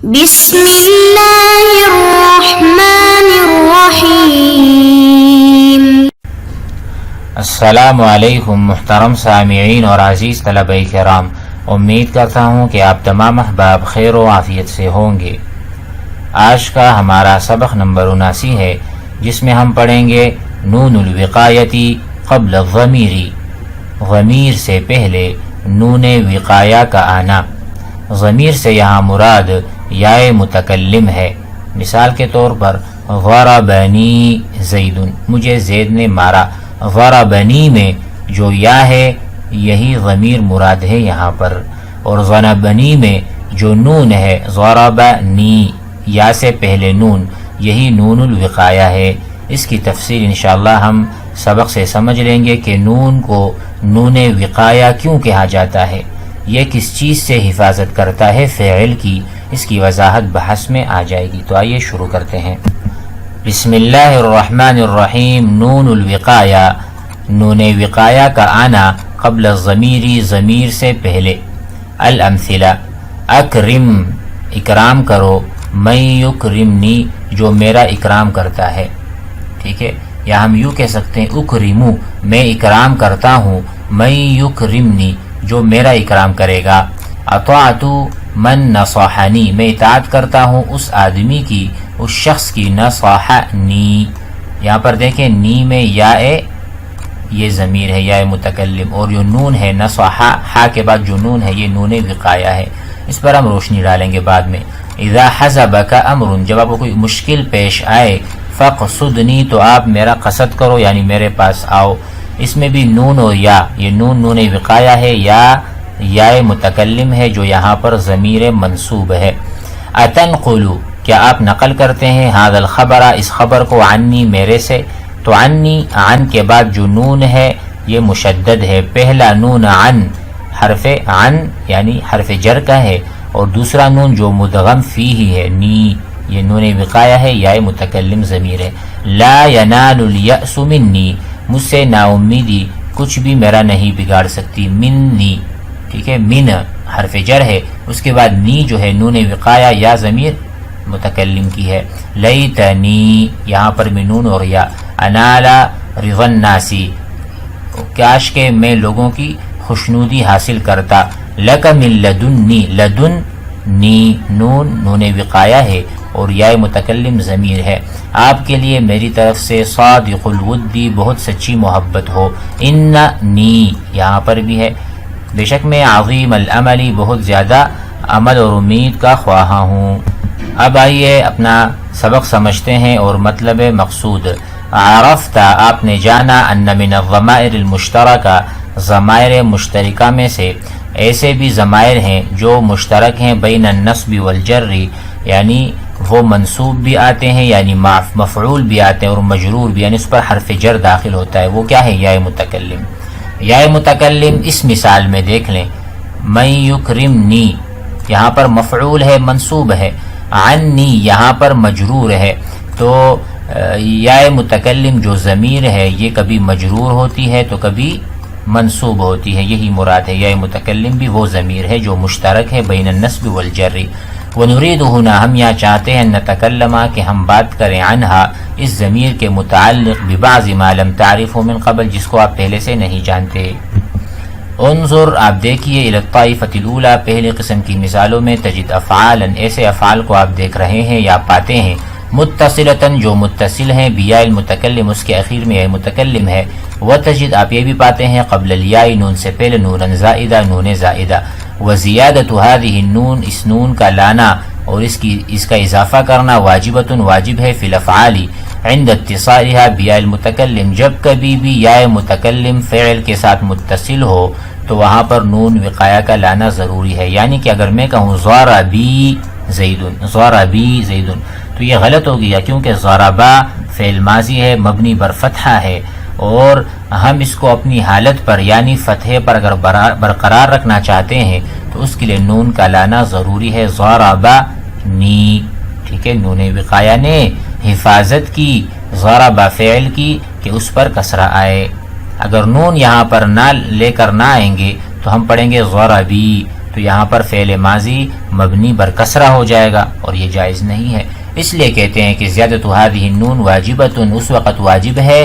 بسم اللہ الرحمن الرحیم۔ السلام علیکم محترم سامعین اور عزیز طلبہ کرام، امید کرتا ہوں کہ آپ تمام احباب خیر و عافیت سے ہوں گے۔ آج کا ہمارا سبق نمبر 79 ہے، جس میں ہم پڑھیں گے نون الوقایتی قبل الضمیری، ضمیر سے پہلے نون وقایہ کا آنا۔ ضمیر سے یہاں مراد یائے متکلم ہے۔ مثال کے طور پر ضربنی زید، مجھے زید نے مارا۔ ضربنی میں جو یا ہے یہی ضمیر مراد ہے یہاں پر، اور ضربنی میں جو نون ہے ضربنی، یا سے پہلے نون، یہی نون الوقایہ ہے۔ اس کی تفصیل انشاءاللہ ہم سبق سے سمجھ لیں گے کہ نون کو نون وقایہ کیوں کہا جاتا ہے، یہ کس چیز سے حفاظت کرتا ہے فعل کی، اس کی وضاحت بحث میں آ جائے گی۔ تو آئیے شروع کرتے ہیں۔ بسم اللہ الرحمن الرحیم۔ نون الوقایہ، نون وقایہ کا آنا قبل الضمیری، ضمیر سے پہلے۔ الامثلہ، اکرم، اکرام کرو، من یکرمنی، جو میرا اکرام کرتا ہے۔ ٹھیک ہے، یا ہم یوں کہہ سکتے ہیں اکرمو، میں اکرام کرتا ہوں، من یکرمنی، جو میرا اکرام کرے گا۔ اطاعت من نصحنی، میں اطاعت کرتا ہوں اس آدمی کی، اس شخص کی، نصحنی، یہاں پر دیکھیں نی میں یا یہ ضمیر ہے، یا متکلم، اور جو نون ہے نصح، ہا کے بعد جو نون ہے یہ نون وقایہ ہے۔ اس پر ہم روشنی ڈالیں گے بعد میں۔ اذا حزبک امر، جب آپ کو کوئی مشکل پیش آئے، فقصدنی، تو آپ میرا قصد کرو، یعنی میرے پاس آؤ۔ اس میں بھی نون اور یا، یہ نون نون وقایہ ہے، یا متکلم ہے جو یہاں پر ضمیر منصوب ہے۔ اتنقلو، کیا آپ نقل کرتے ہیں، ھذا الخبر، اس خبر کو، عنی، میرے سے۔ تو عنی، عن کے بعد جو نون ہے یہ مشدد ہے۔ پہلا نون عن، حرف عن یعنی حرف جر کا ہے، اور دوسرا نون جو مدغم فیہ ہے، نی، یہ نون وقایہ ہے، یا متکلم ضمیر ہے۔ لا ینال الیأس منی، مجھ سے نا امیدی کچھ بھی میرا نہیں بگاڑ سکتی۔ منی، ٹھیک ہے، من حرف جر ہے، اس کے بعد نی جو ہے نون وقایہ یا ضمیر متکلم کی ہے۔ لیتنی، یہاں پر بھی نون اور یا۔ انالا رضا الناسی، کاش کہ میں لوگوں کی خوشنودی حاصل کرتا۔ لک من لدنی، لدن نی، نون نون وقایہ ہے اور یا متکلم ضمیر ہے۔ آپ کے لیے میری طرف سے صادق الودی، بہت سچی محبت ہو۔ اننی، یہاں پر بھی ہے، بے شک میں عظیم العملی، بہت زیادہ عمل اور امید کا خواہاں ہوں۔ اب آئیے اپنا سبق سمجھتے ہیں اور مطلب مقصود۔ عرفت، آپ نے جانا، ان من الضمائر المشترکہ، ضمائر مشترکہ میں سے ایسے بھی ضمائر ہیں جو مشترک ہیں بین النصب والجر، یعنی وہ منصوب بھی آتے ہیں، یعنی مفعول بھی آتے ہیں، اور مجرور بھی، یعنی اس پر حرف جر داخل ہوتا ہے۔ وہ کیا ہے؟ یا متکلم۔ یا متکلم اس مثال میں دیکھ لیں، من یکرمنی، یہاں پر مفعول ہے، منصوب ہے۔ عنی، یہاں پر مجرور ہے۔ تو یا متکلم جو ضمیر ہے یہ کبھی مجرور ہوتی ہے تو کبھی منصوب ہوتی ہے، یہی مراد ہے۔ یا متکلم بھی وہ ضمیر ہے جو مشترک ہے بین النصب والجر۔ ونريد هنا، ہم یہاں چاہتے ہیں، نتکلم، کہ ہم بات کریں، عنہا، اس ضمیر کے متعلق، ببعض ما لم تعرفوا من قبل، جس کو آپ پہلے سے نہیں جانتے۔ انظر، آپ دیکھیے، الی الطائفة الاولى، پہلے قسم کی مثالوں میں، تجد افعالا، ایسے افعال کو آپ دیکھ رہے ہیں یا پاتے ہیں، متصلتاً، جو متصل ہیں، بیا المتکلم، اس کے اخیر میں یا متکلم ہے۔ وتجد، آپ یہ بھی پاتے ہیں، قبل الیاء، نون سے پہلے، نونا زائدہ، نون زائدہ۔ وزیادت هذه النون، اس نون کا لانا اور اس کا اضافہ کرنا، واجبۃ، واجب ہے، فی الافعال، عند اتصالها بیا المتکلم، جب کبھی بھی یا متکلم فعل کے ساتھ متصل ہو تو وہاں پر نون وقایہ کا لانا ضروری ہے۔ یعنی کہ اگر میں کہوں ضربی زید، ضربی زید، تو یہ غلط ہو گیا، کیونکہ ضربا فعل ماضی ہے، مبنی بر فتحہ ہے، اور ہم اس کو اپنی حالت پر یعنی فتحے پر اگر برقرار رکھنا چاہتے ہیں تو اس کے لیے نون کا لانا ضروری ہے۔ ضربنی، ٹھیک ہے، نون وقایہ نے حفاظت کی ضرب فعل کی کہ اس پر کسرہ آئے۔ اگر نون یہاں پر نہ لے کر نہ آئیں گے تو ہم پڑھیں گے ضربی، تو یہاں پر فعل ماضی مبنی بر کسرہ ہو جائے گا اور یہ جائز نہیں ہے. اس لیے کہتے ہیں کہ زیادۃ هذه النون واجبۃ، اس وقت واجب ہے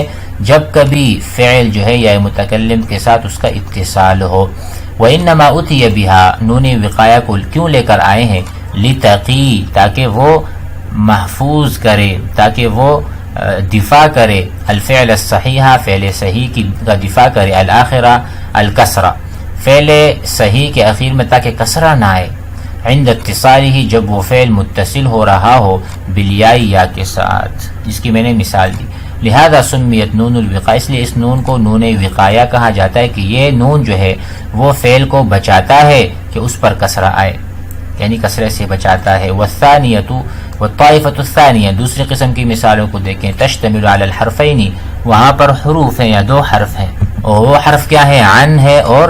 جب کبھی فعل جو ہے یا متکلم کے ساتھ اس کا اتصال ہو. وانما اتي بها، نون وقایہ کو کیوں لے کر آئے ہیں؟ لتقی، تاکہ وہ محفوظ کرے، تاکہ وہ دفاع کرے، الفعل الصحیح، فعل صحیح کا دفاع کرے، الآخرہ الکسرہ، فعل صحیح کے اخیر میں تاکہ کسرہ نہ آئے، عند اتصالہ، جب وہ فعل متصل ہو رہا ہو بالیاء یا کے ساتھ، جس کی میں نے مثال دی. لہذا سمیت نون الوقایہ، اس لیے اس نون کو نون وقایہ کہا جاتا ہے کہ یہ نون جو ہے وہ فعل کو بچاتا ہے کہ اس پر کسرہ آئے، یعنی کسرے سے بچاتا ہے. والثانیۃ والطائفۃ الثانیہ، دوسری قسم کی مثالوں کو دیکھیں. تشتمل علی الحرفین، وہاں پر حروف ہیں یا دو حرف ہیں، اور وہ حرف کیا ہے؟ عن ہے اور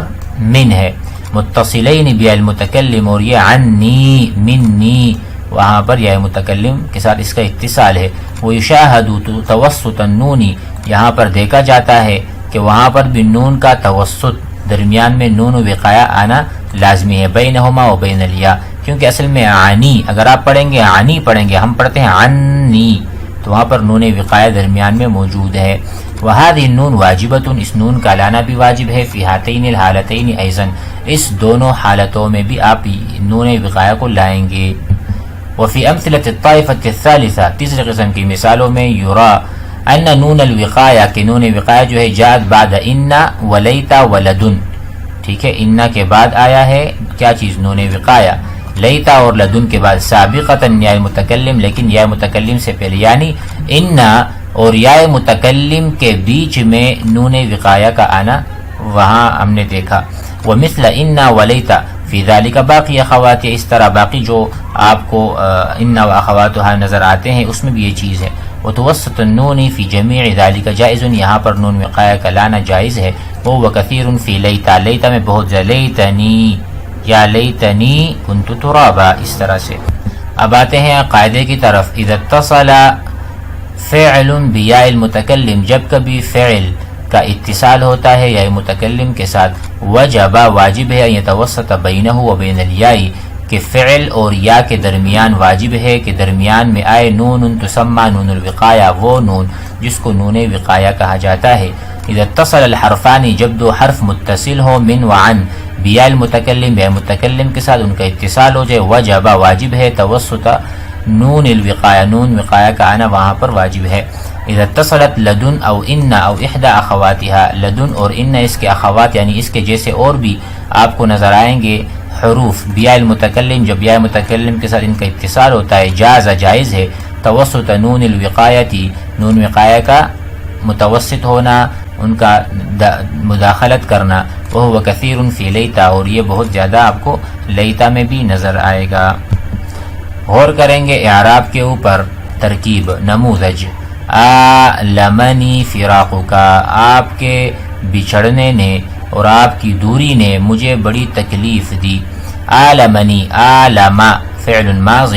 من ہے. متصلین بیا المتکلم، اور یہ عنی منی، وہاں پر یا متکلم کے ساتھ اس کا اتصال ہے. ویشاہد توسط النون، یہاں پر دیکھا جاتا ہے کہ وہاں پر بھی نون کا توسط، درمیان میں نون وقایہ آنا لازمی ہے، بینہما و بین الیا، کیونکہ اصل میں عنی اگر آپ پڑھیں گے عنی پڑھیں گے، ہم پڑھتے ہیں عنی، تو وہاں پر نون وقایہ درمیان میں موجود ہے. وہذہ النون واجبۃ، اس نون کا لانا بھی واجب ہے. فی ہاتین الحالتین ایضا، اس دونوں حالتوں میں بھی آپ نون وقایہ کو لائیں گے. وفی امثلۃ الطائفۃ الثالثہ، تیسری قسم کی مثالوں میں یرا ان نون الوقایہ، کہ نون وقایہ جو ہے جاءت بعد ان ولیت ولدن، ٹھیک ہے، ان کے بعد آیا ہے کیا چیز؟ نون وقایہ. لیتا اور لدن کے بعد سابقتا یا متکلم، لیکن یا متکلم سے پہلے، یعنی ان اور یا متکلم کے بیچ میں نون وقایہ کا آنا وہاں ہم نے دیکھا. ومثل ان ولیتا فی ذالک باقی اخوات، اس طرح باقی جو آپ کو ان و اخواتها نظر آتے ہیں اس میں بھی یہ چیز ہے. وتوسط النون فی جمیع ذالک جائز، یہاں پر نون وقایہ کا لانا جائز ہے. وہ کثیر فی لیتا، لیتا میں بہت زیادہ، لیتنی یا لیتنی کنت ترابا، اس طرح سے. اب آتے ہیں قاعدے کی طرف. اذا اتصل فعل بیاء المتکلم، جب کبھی فعل کا اتصال ہوتا ہے یا متکلم کے ساتھ، وجب واجب ہے یتوسط بینہ و بین الیاء، کہ فعل اور یا کے درمیان واجب ہے کہ درمیان میں آئے نون تسمى نون الوقایہ، وہ نون جس کو نون وقایہ کہا جاتا ہے. اذا اتصل الحرفان، جب دو حرف متصل ہو، من وعن، بیاء المتکلم، یا متکلم کے ساتھ ان کا اتصال ہو جائے، وجب واجب ہے توسط نون الوقایہ، نون وقایہ کا آنا وہاں پر واجب ہے. اذا اتصلت لدن او ان او احدى اخواتها، لدن اور ان اس کے اخوات یعنی اس کے جیسے اور بھی آپ کو نظر آئیں گے حروف بیاء المتکلم، جب بیاء متکلم کے ساتھ ان کا اتصال ہوتا ہے، جاز جائز ہے توسط نون الوقایتی، نون وقایہ کا متوسط ہونا، ان کا مداخلت کرنا. وہ کثیر فی لیتا، اور یہ بہت زیادہ آپ کو لیتا میں بھی نظر آئے گا. غور کریں گے اعراب کے اوپر. ترکیب نموذج. آلمنی فراقک، آپ کے بچھڑنے نے اور آپ کی دوری نے مجھے بڑی تکلیف دی. آلمنی، آلما فعل ماض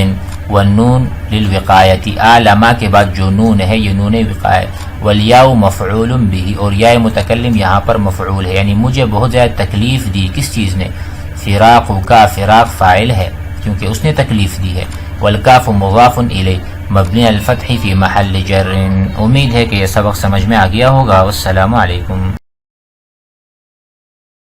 والنون للوقایتی، آلما کے بعد جو نون ہے یہ نون وقایہ، والیاء مفعول به، اور یا متکلم یہاں پر مفعول ہے، یعنی مجھے بہت زیادہ تکلیف دی. کس چیز نے؟ فراقک، فراق فاعل ہے کیونکہ اس نے تکلیف دی ہے. والکاف مضاف الیہ مبنی الفتح فی محل جر. امید ہے کہ یہ سبق سمجھ میں آ گیا ہوگا. والسلام علیکم.